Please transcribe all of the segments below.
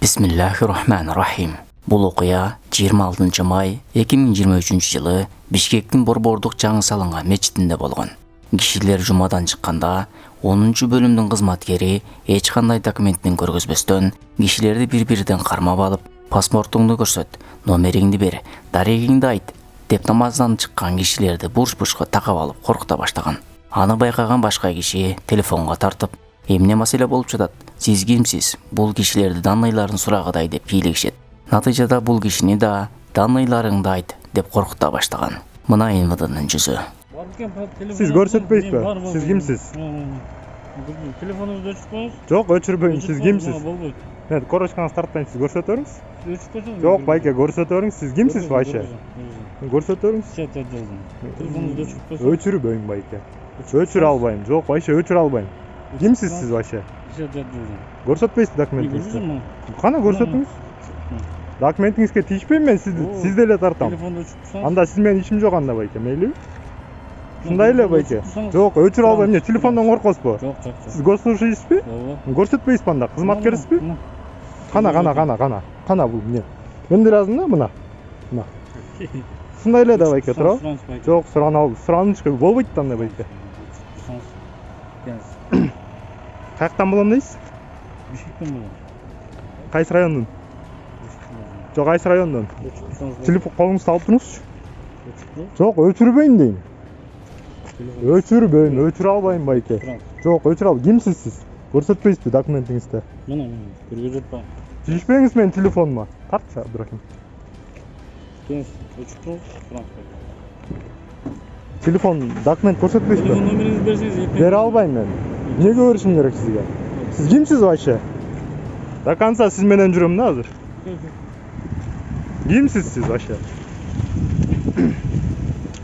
Bismillahirrahmanirrahim. Бул окуя 26 май 2023 жылы Бишкектин Борбордук жаңы салынган мечитинде болгон. Кишилер жумадан чыкканда 10 бөлүмдүн кызматкери эч кандай документин көргөзбөстөн кишилерди бири-бириден кармап алып, паспортуңду көрсөт, номериңди бер, дарегиңди айт деп намаздан чыккан кишилерди бурч-бурчка такап алып коркута баштаган. Аны байкаган башка киши телефонго тартып, эмне маселе болуп жатат? Сиз кимсиз? Бул кишилерди данныйларын сурагыдай деп бийлигишет. Натыйжада бул кишини да данныйларыңды айт деп коркута баштаган. Мына МВДнын жүзү. Siz көрсөтпөйсүзбү? Siz kimsiz? Telefonunuzu өчүрүп коюңуз. Жок, өчүрбөйм. Siz kimsiz? Болбойт. Мен корочкаңызды тартпайм, siz көрсөтөрүңүз. Өчүрүп койсоңуз. Жок, байке, көрсөтөрүңүз. Siz kimsiz вообще? Көрсөтөрүңүз. Телефонуңузду өчүрүп койсоңуз. Өчүрбөйм, байке. Өчүрө албайм. Жок, вообще өчүрө албайм. Kimsiz siz вообще? Көрсөтпөйсүз документиңизди. Кана көрсөтүңүз. Документиңизге тийишпейм мен, siz деле тартам. Телефонду өчүрүп койсоңуз. Анда siz менин ишим жок анда, байке, мейли? Ушундай эле, байке. Жок, өчүрө албайм. Эмне, телефондон коркосузбу? Жок. Siz госслужащийсизби? Ооба. Көрсөтпөйсүзбү анда? Кызматкерсизби? Кана бул эмне? Мен деле азында мына. Ушундай эле да, байке, туурабы? Жок, суранычкы болбойт да андай, байке. Каяктан болом дейсиз? Бишкектен болом. Кайсы райондун? Жок, кайсы райондун? Телефон колуңузда алып туруңузчу. Жок, өчүрбөйм дейм. Өчүрө албайм, байке. Жок, өчүрө албайм. Кимсиз сиз? Көрсөтпөйсүзбү документиңизди? Мына, көргөзүп атпайм. Тийишпеңиз менин телефонума. Тартчы, Абдрахим. Өчүрүп коюңуз. Телефон, документ көрсөтпөйсүзбү? Телефон номериңизди берсеңиз, Бере албайм мен. Эмнеге беришим керек сизге? Siz kimsiz вообще? До конца siz менен жүрөм да азыр. Kimsiz siz вообще?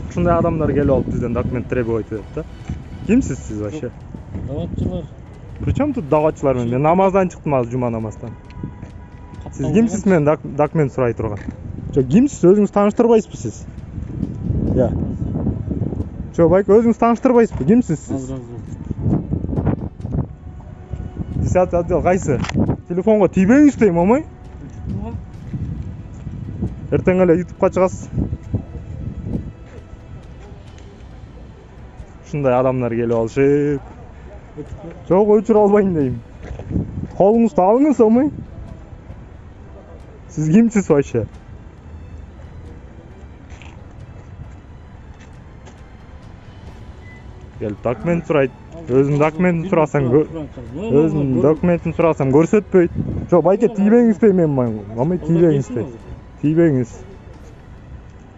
Ушундай адамдар келип алып бизден документ требовать этет да. Kimsiz siz вообще? Даватчылар. Причем тут даватчылар мен? Мен намаздан чыктым азыр, жума намаздан. Siz kimsiz менен документ сурай турган? Жок, kimsiz? Өзүңүз тааныштырбайсызбы сиз? Я. Жок, байке, өзүңүз тааныштырбайсызбы? Kimsiz siz? 10 отдел кайсы? Телефонго тийбеңиз дейм, омой. Эртең эле ютубка чыгасыз. Ушундай адамдар келип алышып. Жок, өчүрө албайм дейм. Колуңузду алыңыз, омой. Siz kimsiz вообще? Келип документ сурайт. Өзүнүн документин сурасаң, өзүнүн документин сурасам көрсөтпөйт. Жок, байке, тийбеңиз дейм мен. Омой, тийбеңиз дейм. Тийбеңиз.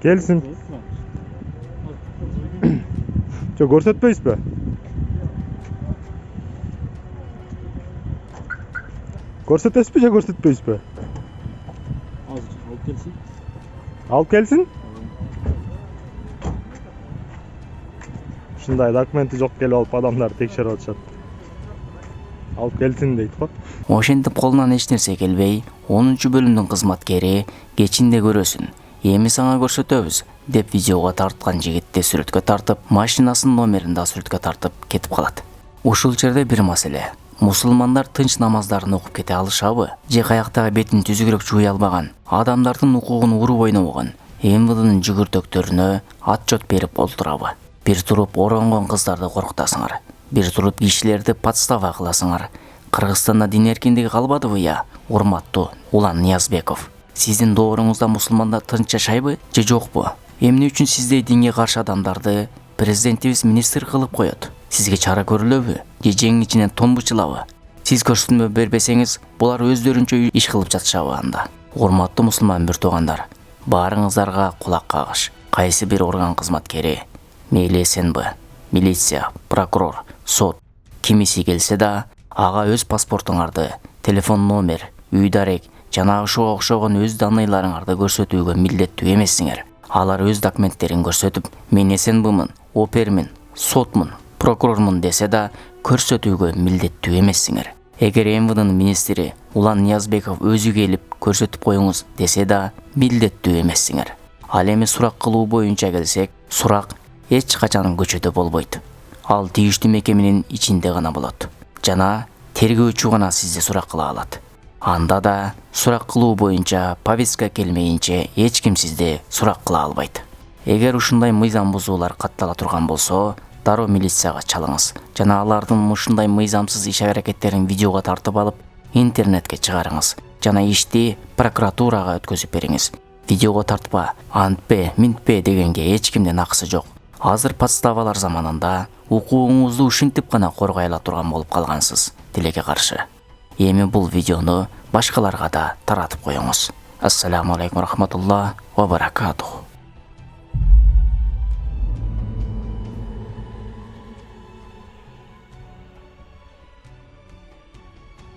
Келсин. Жок, көрсөтпөйсүзбү? Көрсөтөсүзбү же көрсөтпөйсүзбү? Алып келсин. Алып келсин? Ушундай документи жок келип алып адамдар текшерип атышат. Алып келсин дейт го. Ошентип колунан эч нерсе келбей, 10 бөлүмдүн кызматкери кечинде көрөсүн. Эми сага көрсөтөбүз деп видеого тарткан жигитти сүрөткө тартып, машинасынын номерин да сүрөткө тартып кетип калат. Ушул жерде бир маселе. Мусулмандар тынч намаздарын окуп кете алышабы? Же каяктагы бетин түзүгүрөөк жууй албаган, адамдардын укугун уруп ойнобогон МВДнын жүгүртөктөрүнө отчет берип олтурабы? Бир туруп оронгон кыздарды коркутасыңар, бир туруп кишилерди подстава кыласыңар. Кыргызстанда дин эркиндиги калбадыбы я, урматтуу Улан Ниязбеков? Сиздин дооруңузда мусулмандар тынч жашайбы же жокпу? Эмне үчүн сиздей динге каршы адамдарды президентибиз министр кылып коет? Сизге чара көрүлөбү же жең ичинен томбучулабы? Сиз көрсөтмө бербесеңиз, булар өздөрүнчө иш кылып жатышабы анда? Урматтуу мусулман бир туугандар, баарыңыздарга кулак кагыш. Кайсы бир орган кызматкери, мейли СНБ, милиция, прокурор, сот, кимиси келсе да, ага өз паспортуңарды, телефон номер, үй дарек жана ушуга окшогон өз данныйларыңарды көрсөтүүгө милдеттүү эмессиңер. Алар өз документтерин көрсөтүп, мен СНБмын, опермин, сотмун, прокурормун десе да, көрсөтүүгө милдеттүү эмессиңер. Эгер МВДнын министри Улан Ниязбеков өзү келип көрсөтүп коюңуз десе да, милдеттүү эмессиңер. Ал эми сурак кылуу боюнча келсек, сурак эч качан көчөдө болбойт. Ал тийиштүү мекеменин ичинде гана болот. Жана тергөөчү гана сизди сурак кыла алат. Анда да сурак кылуу боюнча повестка келмейинче эч ким сизди сурак кыла албайт. Эгер ушундай мыйзам бузуулар каттала турган болсо, дароо милицияга чалыңыз жана алардын ушундай мыйзамсыз иш аракеттерин видеого тартып алып интернетке чыгарыңыз жана ишти прокуратурага өткөзүп бериңиз. Видеого тартпа, антпе, минтпе дегенге эч кимдин акысы жок. Азыр подставалар заманында укугуңузду ушинтип гана коргой ала турган болуп калгансыз, тилекке каршы. Эми бул видеону башкаларга да таратып коюңуз. Ассаламу алейкум рахматуллах ва баракатух.